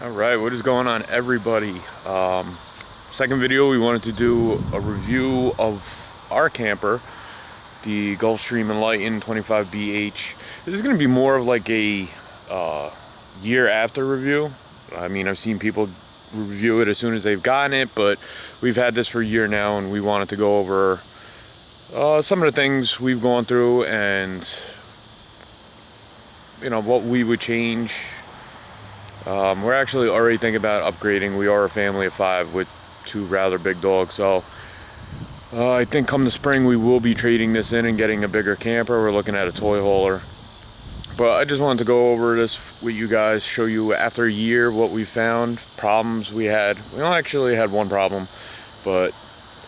Alright, what is going on, everybody? Second video, we wanted to do a review of our camper, the Gulfstream Enlighten 25BH. This is going to be more of like a year after review. I mean, I've seen people review it as soon as they've gotten it, but we've had this for a year now, and we wanted to go over some of the things we've gone through and, you know, what we would change. We're actually already thinking about upgrading. We are a family of 5 with 2 rather big dogs, so I think come the spring we will be trading this in and getting a bigger camper. We're looking at a toy hauler, but I just wanted to go over this with you guys, show you after a year what we found, problems we had. We only actually had one problem, but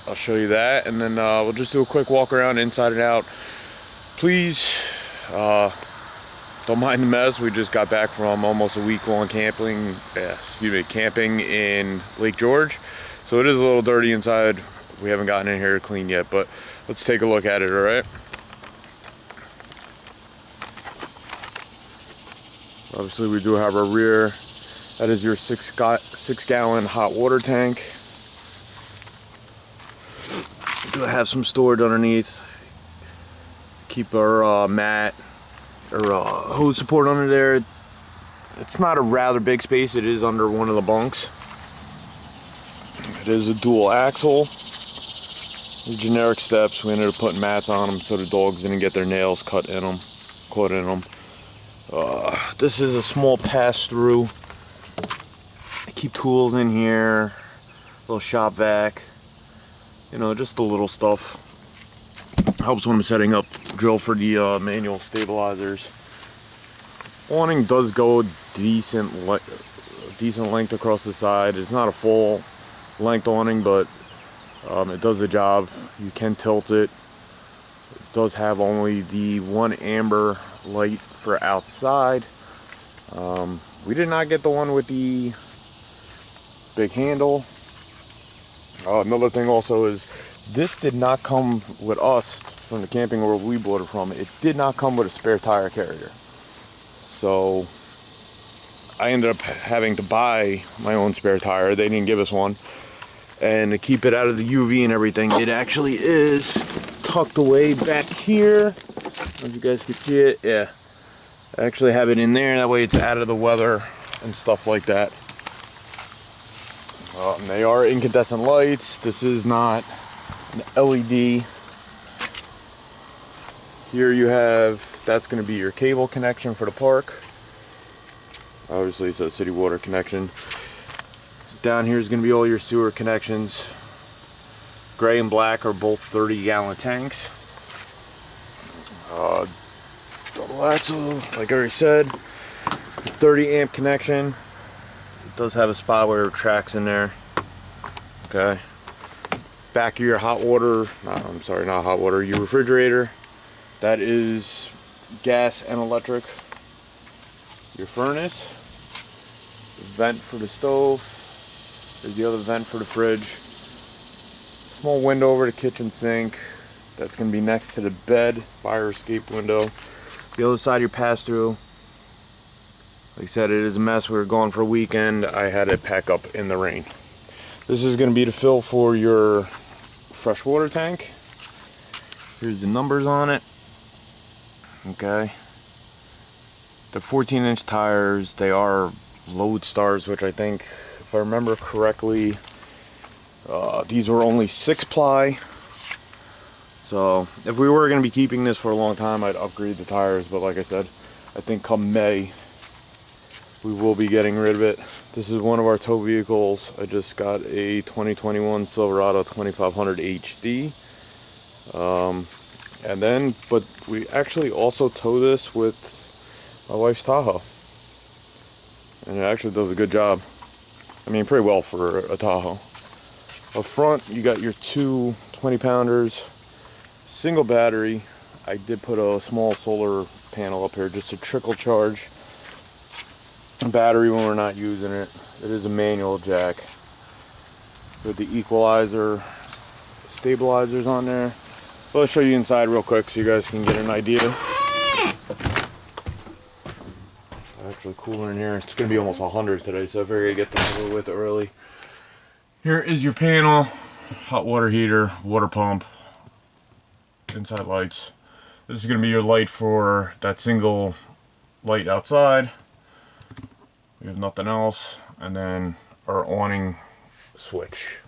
I'll show you that, and then we'll just do a quick walk around inside and out. Please don't mind the mess. We just got back from almost a week-long camping in Lake George, so it is a little dirty inside. We haven't gotten in here to clean yet, but let's take a look at it. All right. Obviously, we do have our rear. That is your 6-gallon hot water tank. We do have some storage underneath. Keep our mat or hose support under there. It's not a rather big space. It is under one of the bunks. It is a dual axle. The generic steps. We ended up putting mats on them so the dogs didn't get their nails caught in them. This is a small pass-through. I keep tools in here. Little shop vac. You know, just the little stuff. Helps when I'm setting up drill for the manual stabilizers. Awning does go decent length across the side. It's not a full length awning, but it does the job. You can tilt it. It does have only the 1 amber light for outside. We did not get the one with the big handle. Another thing also is this did not come with us from the Camping World we bought it from. It did not come with a spare tire carrier. So I ended up having to buy my own spare tire. They didn't give us one. And to keep it out of the UV and everything, it actually is tucked away back here. I don't know if you guys can see it. Yeah. I actually have it in there. That way it's out of the weather and stuff like that. They are incandescent lights. This is not an LED. Here you have, that's going to be your cable connection for the park. Obviously it's a city water connection. Down here is going to be all your sewer connections. Gray and black are both 30-gallon tanks. Double axle, like I already said, 30 amp connection. It does have a spot where it tracks in there. Okay. Back of your hot water, I'm sorry, not hot water, your refrigerator. That is gas and electric. Your furnace, vent for the stove. There's the other vent for the fridge. Small window over the kitchen sink. That's going to be next to the bed, fire escape window. The other side, your pass-through. Like I said, it is a mess. We were gone for a weekend. I had it pack up in the rain. This is going to be the fill for your freshwater tank. Here's the numbers on it. Okay. They're 14-inch tires. They are Lodestars, which I think, if I remember correctly, these were only 6-ply. So if we were going to be keeping this for a long time, I'd upgrade the tires. But like I said, I think come May, we will be getting rid of it. This is one of our tow vehicles. I just got a 2021 Silverado 2500 HD. But we actually also tow this with my wife's Tahoe. And it actually does a good job. I mean, pretty well for a Tahoe. Up front, you got your 2 20-pounders, single battery. I did put a small solar panel up here just to trickle charge battery when we're not using it. It is a manual jack with the equalizer, stabilizers on there. I'll show you inside real quick so you guys can get an idea. actually cooler in here. It's going to be almost 100 today, so I figured I'd get this over with early. Here is your panel, hot water heater, water pump, inside lights. This is going to be your light for that single light outside. We have nothing else, and then our awning switch.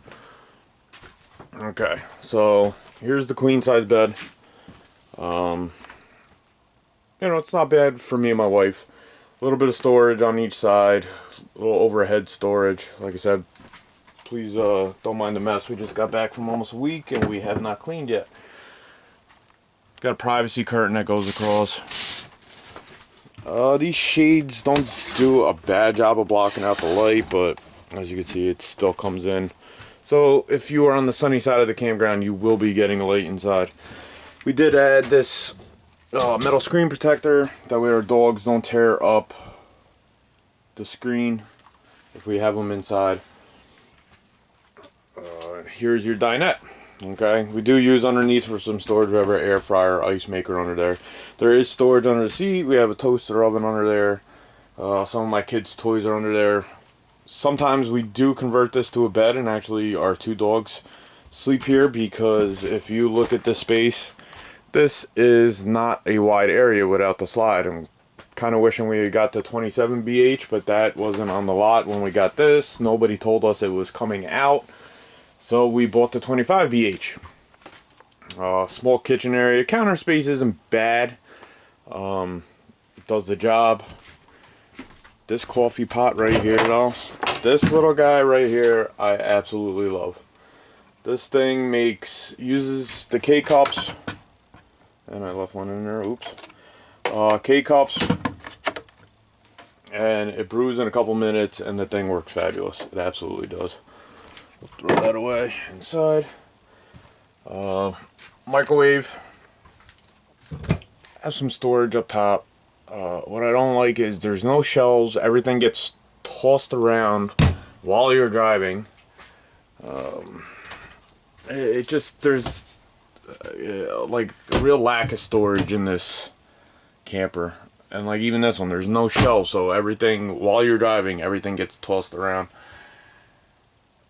Okay, so here's the queen size bed. You know, it's not bad for me and my wife. A little bit of storage on each side, a little overhead storage. Like I said, please don't mind the mess. We just got back from almost a week and we have not cleaned yet. Got a privacy curtain that goes across. These shades don't do a bad job of blocking out the light, but as you can see, it still comes in. So if you are on the sunny side of the campground, you will be getting a light inside. We did add this metal screen protector, that way our dogs don't tear up the screen if we have them inside. Here's your dinette. Okay, we do use underneath for some storage. We have our air fryer, ice maker under there. There is storage under the seat. We have a toaster oven under there. Some of my kids' toys are under there. Sometimes we do convert this to a bed, and actually our 2 dogs sleep here, because if you look at this space, this is not a wide area without the slide. I'm kind of wishing we got the 27 BH, but that wasn't on the lot when we got this. Nobody told us it was coming out, so we bought the 25 BH. Small kitchen area. Counter space isn't bad. It does the job. This coffee pot right here, though, this little guy right here, I absolutely love. This thing uses the K-cups, and I left one in there, oops. K-cups, and it brews in a couple minutes, and the thing works fabulous. It absolutely does. Throw that away inside. Microwave. Have some storage up top. What I don't like is there's no shelves. Everything gets tossed around while you're driving. There's like a real lack of storage in this camper. And like even this one, there's no shelves, so everything, while you're driving, everything gets tossed around.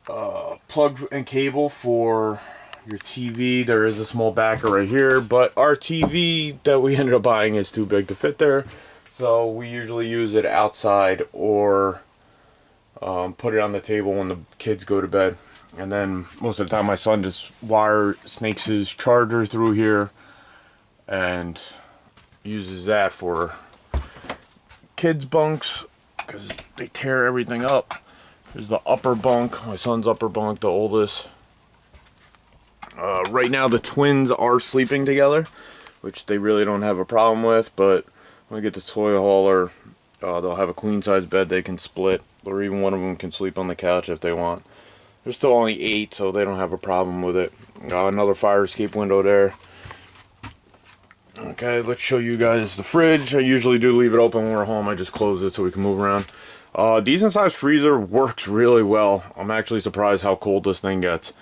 Plug and cable for your TV. There is a small backer right here, but our TV that we ended up buying is too big to fit there, so we usually use it outside or put it on the table when the kids go to bed. And then most of the time my son just snakes his charger through here and uses that for kids bunks, because they tear everything up. There's the upper bunk, my son's upper bunk, the oldest. Right now the twins are sleeping together, which they really don't have a problem with, but when we get the toy hauler, they'll have a queen size bed they can split, or even one of them can sleep on the couch if they want. They're still only 8, so they don't have a problem with it. Another fire escape window there. Okay, let's show you guys the fridge. I usually do leave it open when we're home. I just close it so we can move around. Decent sized freezer, works really well. I'm actually surprised how cold this thing gets.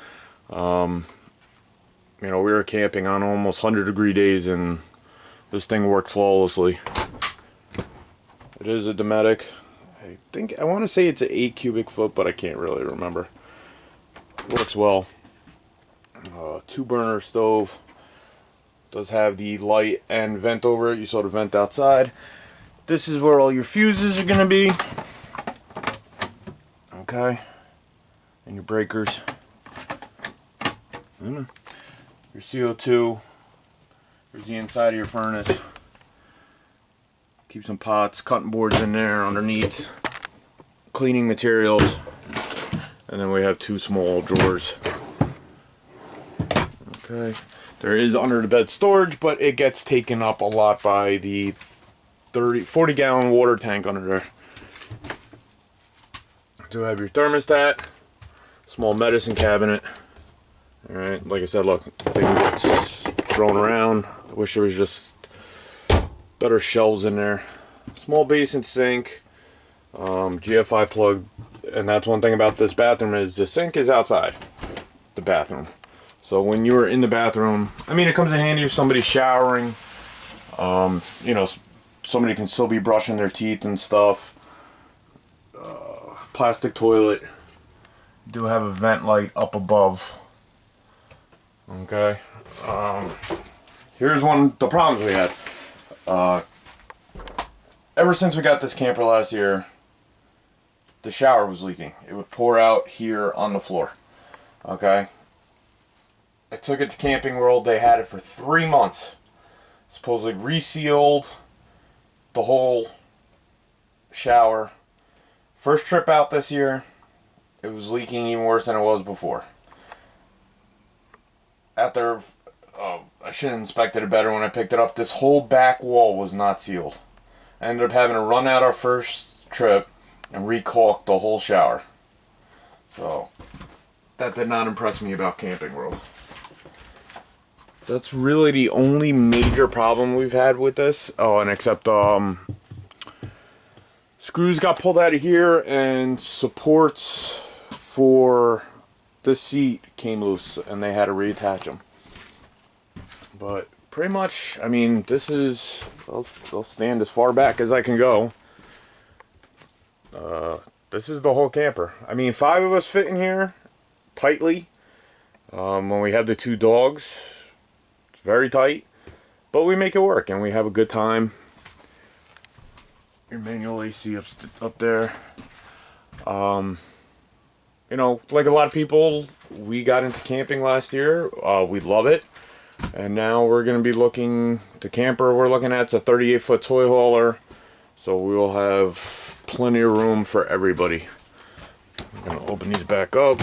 You know, we were camping on almost 100-degree days and this thing worked flawlessly. It is a Dometic. I want to say it's an 8 cubic foot, but I can't really remember. Works well. 2-burner stove. Does have the light and vent over it. You saw the vent outside. This is where all your fuses are going to be. Okay. And your breakers. Your CO2. Here's the inside of your furnace. Keep some pots, cutting boards in there underneath. Cleaning materials. And then we have 2 small drawers. Okay. There is under the bed storage, but it gets taken up a lot by the 40 gallon water tank under there. Do have your thermostat, small medicine cabinet. Alright, like I said, look, thing gets thrown around. I wish there was just better shelves in there. Small basin sink, GFI plug, and that's one thing about this bathroom is the sink is outside the bathroom. So when you're in the bathroom, I mean, it comes in handy if somebody's showering. You know, somebody can still be brushing their teeth and stuff. Plastic toilet. Do have a vent light up above. Okay. Here's the problems we had. Ever since we got this camper last year, the shower was leaking. It would pour out here on the floor. Okay. I took it to Camping World. They had it for 3 months. Supposedly resealed the whole shower. First trip out this year, it was leaking even worse than it was before. After, I should have inspected it better when I picked it up. This whole back wall was not sealed. I ended up having to run out our first trip and recaulk the whole shower. So, that did not impress me about Camping World. That's really the only major problem we've had with this. Oh, and except screws got pulled out of here and supports for the seat came loose and they had to reattach them. But pretty much, I mean, this is, they'll stand as far back as I can go. This is the whole camper. I mean, 5 of us fit in here tightly. When we have the 2 dogs, it's very tight, but we make it work and we have a good time. Your manual AC up there. You know, like a lot of people, we got into camping last year. We love it. And now we're going to be looking, the camper we're looking at is a 38-foot toy hauler. So we will have plenty of room for everybody. I'm going to open these back up.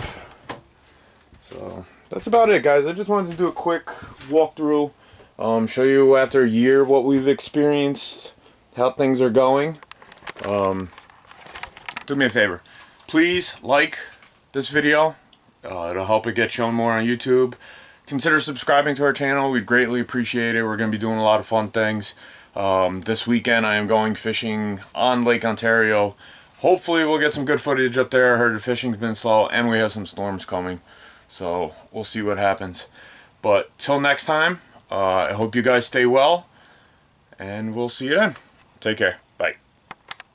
So that's about it, guys. I just wanted to do a quick walkthrough. Show you after a year what we've experienced, how things are going. Do me a favor. Please like this video. It'll help it get shown more on YouTube. Consider subscribing to our channel. We'd greatly appreciate it. We're going to be doing a lot of fun things. This weekend I am going fishing on Lake Ontario. Hopefully we'll get some good footage up there. I heard the fishing's been slow and we have some storms coming. So we'll see what happens. But till next time, I hope you guys stay well. And we'll see you then. Take care.